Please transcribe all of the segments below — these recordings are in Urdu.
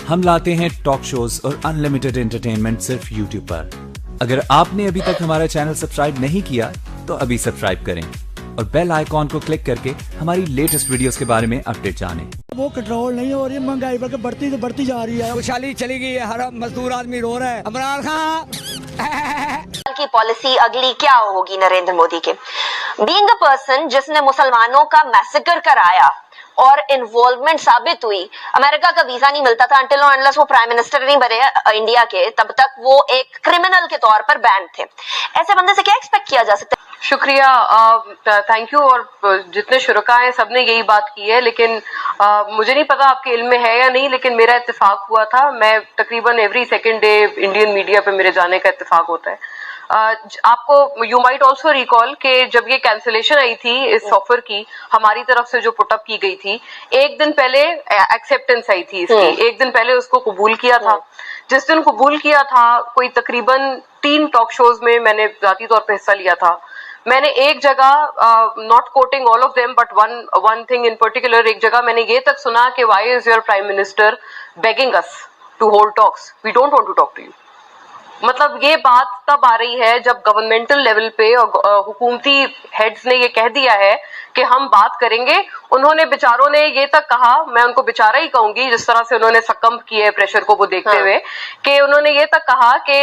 ہم لاتے ہیں ٹاک شوز اور انلمیٹڈ انٹرٹینمنٹ صرف یوٹیوب پر. اگر آپ نے ابھی تک ہمارا چینل سبسکرائب نہیں کیا تو ابھی سبسکرائب کریں اور بیل آئیکن کو کلک کر کے ہماری لیٹسٹ ویڈیوز کے بارے میں اپڈیٹ جانیں. وہ کنٹرول نہیں ہو رہی, مہنگائی بلکہ بڑھتی جا رہی ہے. خوشحالی چلی گئی ہے, ہر مزدور آدمی رو رہا ہے. عمران خان کی پالیسی اگلی کیا ہوگی نریندر مودی کے؟ بینگ اے پرسن جس نے مسلمانوں کا میسیکر کرایا اور انوالومنٹ ثابت ہوئی, امریکہ کا ویزا نہیں ملتا تھا انٹل اور انلیس وہ پرائم منسٹر نہیں بنے انڈیا کے, تب تک وہ ایک کرمنل کے طور پر بینڈ تھے. ایسے بندے سے کیا ایکسپیکٹ کیا جا سکتا ہے؟ شکریہ, تھینک یو. اور جتنے شرکاء ہیں سب نے یہی بات کی ہے, لیکن مجھے نہیں پتا آپ کے علم میں ہے یا نہیں, لیکن میرا اتفاق ہوا تھا. میں تقریباً every second day Indian media پہ میرے جانے کا اتفاق ہوتا ہے. آپ کو یو مائٹ آلسو ریکال کہ جب یہ کینسلیشن آئی تھی اس آفر کی ہماری طرف سے جو پٹ اپ کی گئی تھی, ایک دن پہلے ایکسیپٹنس آئی تھی اس کی, ایک دن پہلے اس کو قبول کیا تھا. جس دن قبول کیا تھا کوئی تقریباً 3 ٹاک شوز میں میں نے ذاتی طور پہ حصہ لیا تھا. میں نے ایک جگہ, not quoting all of them but one thing in particular, ایک جگہ میں نے یہ تک سنا کہ why is your prime minister begging us to hold talks, we don't want to talk to you. مطلب یہ بات تب آ رہی ہے جب گورنمنٹل لیول پہ اور حکومتی ہیڈز نے یہ کہہ دیا ہے کہ ہم بات کریں گے. انہوں نے بیچاروں نے یہ تک کہا, میں ان کو بیچارہ ہی کہوں گی جس طرح سے انہوں نے سکم کیا ہے پریشر کو وہ دیکھتے ہوئے, کہ انہوں نے یہ تک کہا کہ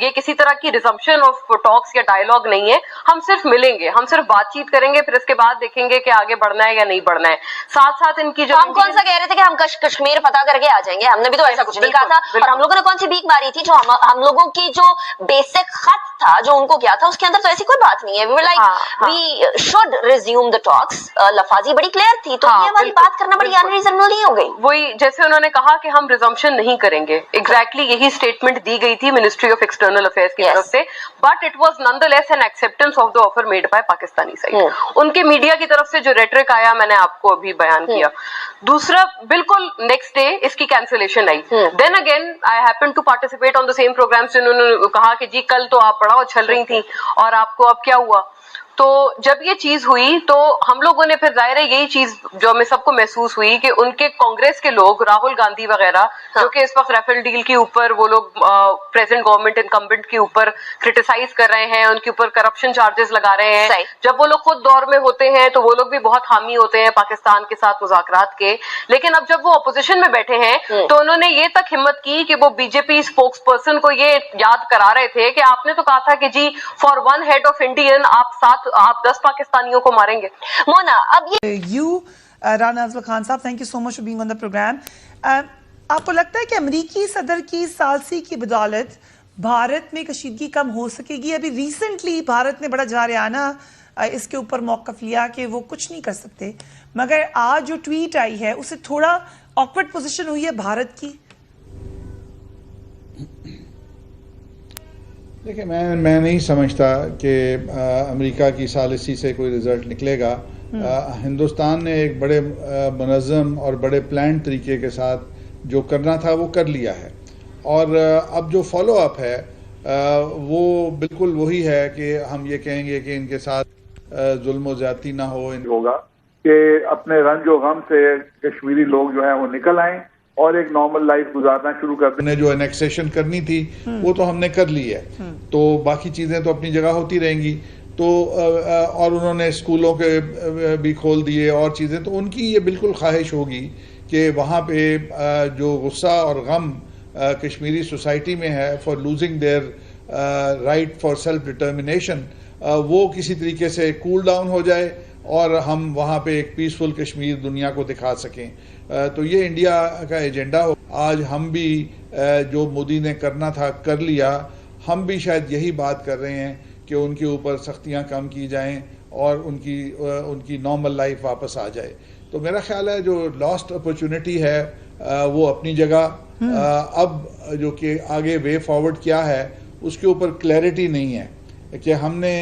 یہ کسی طرح کی ریزمپشن آف ٹاکس یا ڈائلاگ نہیں ہے, ہم صرف ملیں گے, ہم صرف بات چیت کریں گے, پھر اس کے بعد دیکھیں گے کہ آگے بڑھنا ہے یا نہیں بڑھنا ہے. ساتھ ساتھ ان کی جو ہم کون سا کہہ رہے تھے کہ ہم کشمیر فتح کر کے آ جائیں گے, ہم نے بھی تو ایسا کچھ نہیں کہا تھا. اور ہم لوگوں نے کون سی بیک ماری تھی؟ جو ہم لوگوں کی جو بیسک خط تھا جو ان کو کیا تھا اس کے اندر تو ایسی کوئی بات نہیں ہے. وی شوڈ ریزیوم دا ٹاکس. لفاظی بڑی کلیئر تھی, تو یہ والی بات کرنا بڑی انریزنبل نہیں ہو گئی. وہی جیسے انہوں نے کہا کہ ہم ریزمپشن نہیں کریں گے, ایگزیکٹلی یہی اسٹیٹمنٹ دی گئی تھی منسٹری آف ایکسٹرنل افیئرس کی طرف سے, but it was nonetheless an acceptance of the offer made by Pakistani side. ان کے میڈیا کی طرف سے جو ریٹرک آیا میں نے آپ کو ابھی بیان کیا. دوسرا, بالکل نیکسٹ ڈے اس کی کینسلیشن آئی. Then again I happen to participate on the same program. انہوں نے کہا کہ جی کل تو آپ بڑا اچھل رہی تھیں اور آپ کو اب کیا ہوا. تو جب یہ چیز ہوئی تو ہم لوگوں نے پھر ظاہر ہے یہی چیز جو ہمیں سب کو محسوس ہوئی کہ ان کے کانگریس کے لوگ, راہل گاندھی وغیرہ, جو کہ اس وقت ریفیل ڈیل کے اوپر وہ لوگ پریزنٹ گورنمنٹ انکمبنٹ کے اوپر کرٹیسائز کر رہے ہیں, ان کے اوپر کرپشن چارجز لگا رہے ہیں. جب وہ لوگ خود دور میں ہوتے ہیں تو وہ لوگ بھی بہت حامی ہوتے ہیں پاکستان کے ساتھ مذاکرات کے, لیکن اب جب وہ اپوزیشن میں بیٹھے ہیں تو انہوں نے یہ تک ہمت کی کہ وہ بی جے پی اسپوکس پرسن کو یہ یاد کرا رہے تھے کہ آپ نے تو کہا تھا کہ جی for one head of Indian آپ 10 پاکستانیوں کو ماریں گے. مونا, اب یہ رانا افضل خان صاحب, thank you so much for being on the program. آپ کو لگتا ہے کہ امریکی صدر کی ثالثی کی بدولت بھارت میں کشیدگی کم ہو سکے گی؟ ابھی ریسنٹلی بھارت نے بڑا جارحانہ اس کے اوپر موقف لیا کہ وہ کچھ نہیں کر سکتے, مگر آج جو ٹویٹ آئی ہے اسے تھوڑا آکورڈ پوزیشن ہوئی ہے بھارت کی. دیکھیں, میں نہیں سمجھتا کہ امریکہ کی ثالثی سے کوئی رزلٹ نکلے گا. ہندوستان نے ایک بڑے منظم اور بڑے پلان طریقے کے ساتھ جو کرنا تھا وہ کر لیا ہے, اور اب جو فالو اپ ہے وہ بالکل وہی ہے کہ ہم یہ کہیں گے کہ ان کے ساتھ ظلم و زیادتی نہ ہوگا, کہ اپنے رنج و غم سے کشمیری لوگ جو ہیں وہ نکل آئیں اور ایک نارمل لائف گزارنا شروع کر دیں. جو انیکسیشن کرنی تھی وہ تو ہم نے کر لی ہے, تو باقی چیزیں تو اپنی جگہ ہوتی رہیں گی. تو اور انہوں نے اسکولوں کے بھی کھول دیے اور چیزیں, تو ان کی یہ بالکل خواہش ہوگی کہ وہاں پہ جو غصہ اور غم کشمیری سوسائٹی میں ہے for losing their right for self determination, وہ کسی طریقے سے کول ڈاؤن ہو جائے اور ہم وہاں پہ ایک پیسفل کشمیر دنیا کو دکھا سکیں. تو یہ انڈیا کا ایجنڈا ہو. آج ہم بھی جو مودی نے کرنا تھا کر لیا, ہم بھی شاید یہی بات کر رہے ہیں کہ ان کے اوپر سختیاں کم کی جائیں اور ان کی نارمل لائف واپس آ جائے. تو میرا خیال ہے جو لاسٹ اپرچونٹی ہے وہ اپنی جگہ, اب جو کہ آگے وے فارورڈ کیا ہے اس کے اوپر کلیئرٹی نہیں ہے کہ ہم نے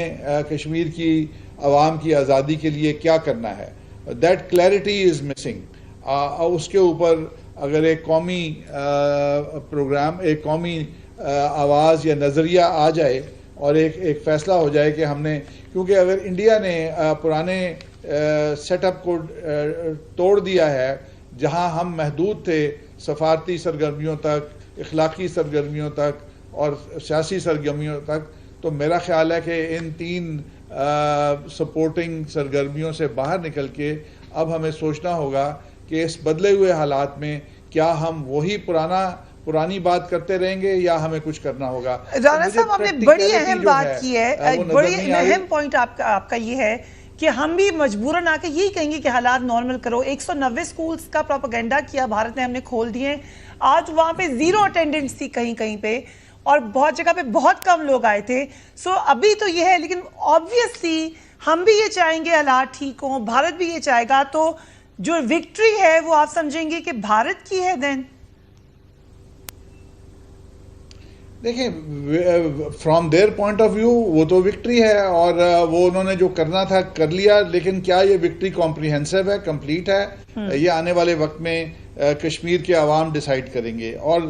کشمیر کی عوام کی آزادی کے لیے کیا کرنا ہے. That clarity is missing. اس کے اوپر اگر ایک قومی پروگرام, ایک قومی آواز یا نظریہ آ جائے اور ایک فیصلہ ہو جائے کہ ہم نے, کیونکہ اگر انڈیا نے پرانے سیٹ اپ کو توڑ دیا ہے جہاں ہم محدود تھے سفارتی سرگرمیوں تک, اخلاقی سرگرمیوں تک اور سیاسی سرگرمیوں تک. تو میرا خیال ہے کہ ان 3 سپورٹنگ سرگرمیوں سے باہر نکل کے اب ہمیں سوچنا ہوگا کہ اس بدلے ہوئے حالات میں کیا ہم وہی پرانی بات کرتے رہیں گے یا ہمیں کچھ کرنا ہوگا. رانا صاحب آپ نے بڑی اہم بات کی ہے, بڑی اہم پوائنٹ آپ کا یہ ہے کہ ہم بھی مجبوراً آ کے یہی کہیں گے کہ حالات نارمل کرو. 190 سکولز کا پروپیگنڈا کیا بھارت نے, ہم نے کھول دیے. آج وہاں پہ 0 اٹینڈنس تھی کہیں پہ, اور بہت جگہ پہ بہت کم لوگ آئے تھے. سو ابھی تو یہ ہے, لیکن آبویسلی ہم بھی یہ چاہیں گے حالات ٹھیک ہوں, بھارت بھی یہ چاہے گا. تو جو وکٹری ہے وہ آپ سمجھیں گے کہ بھارت کی ہے دین؟ دیکھیں, from their point of view وہ تو وکٹری ہے, اور وہ انہوں نے جو کرنا تھا کر لیا. لیکن کیا یہ وکٹری کمپریہنسو ہے, کمپلیٹ ہے؟ یہ آنے والے وقت میں کشمیر کے عوام ڈیسائیڈ کریں گے. اور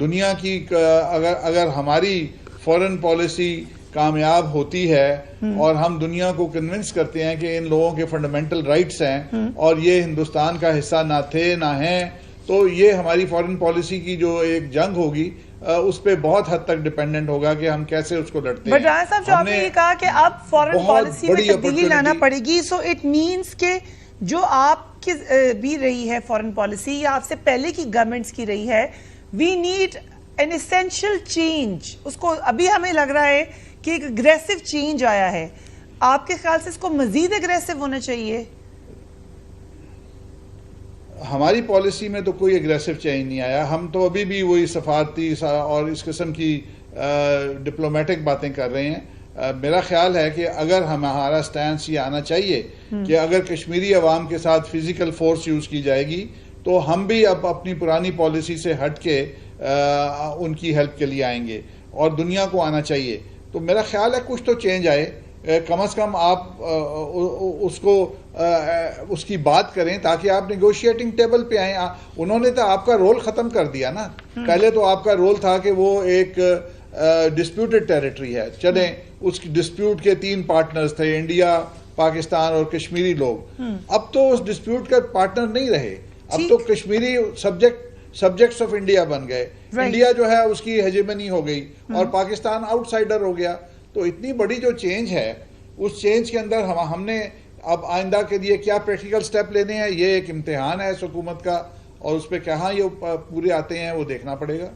دنیا کی اگر ہماری فورن پالیسی کامیاب ہوتی ہے اور ہم دنیا کو کنونس کرتے ہیں کہ ان لوگوں کے فنڈامنٹل رائٹس ہیں اور یہ ہندوستان کا حصہ نہ تھے نہ ہیں, تو یہ ہماری فورن پالیسی کی جو ایک جنگ ہوگی اس پہ بہت حد تک ڈیپینڈنٹ ہوگا کہ ہم کیسے اس کو لڑتے ہیں. بٹ رانا صاحب جو آپ نے یہ کہا کہ اب فورن پالیسی میں تبدیلی لانا پڑے گی, سو اٹ مینس کہ جو آپ کی بھی رہی ہے فورن پالیسی یا آپ سے پہلے کی گورنمنٹس کی رہی ہے, we need an essential change. اس کو ابھی ہمیں لگ رہا ہے کہ ایک اگریسو چینج آیا ہے. آپ کے خیال سے اس کو مزید اگریسو ہونا چاہیے؟ ہماری پالیسی میں تو کوئی اگریسو چینج نہیں آیا. ہم تو ابھی بھی وہی سفارتی اور اس قسم کی ڈپلومیٹک باتیں کر رہے ہیں. میرا خیال ہے کہ اگر ہمارا سٹینس یہ آنا چاہیے کہ اگر کشمیری عوام کے ساتھ فزیکل فورس یوز کی جائے گی تو ہم بھی اب اپنی پرانی پالیسی سے ہٹ کے ان کی ہیلپ کے لیے آئیں گے, اور دنیا کو آنا چاہیے. تو میرا خیال ہے کچھ تو چینج آئے, کم از کم آپ اس کی بات کریں تاکہ آپ نیگوشیٹنگ ٹیبل پہ آئیں. انہوں نے تو آپ کا رول ختم کر دیا نا. پہلے تو آپ کا رول تھا کہ وہ ایک ڈسپیوٹڈ ٹیریٹری ہے, چلیں اس ڈسپیوٹ کے 3 پارٹنرز تھے, انڈیا, پاکستان اور کشمیری لوگ. اب تو اس ڈسپیوٹ کا پارٹنر نہیں رہے, اب تو کشمیری سبجیکٹس آف انڈیا بن گئے. انڈیا جو ہے اس کی ہیجمنی ہو گئی اور پاکستان آؤٹ سائڈر ہو گیا. تو اتنی بڑی جو چینج ہے, اس چینج کے اندر ہم نے اب آئندہ کے لیے کیا پریکٹیکل سٹیپ لینے ہیں, یہ ایک امتحان ہے اس حکومت کا, اور اس پہ کہاں یہ پورے آتے ہیں وہ دیکھنا پڑے گا.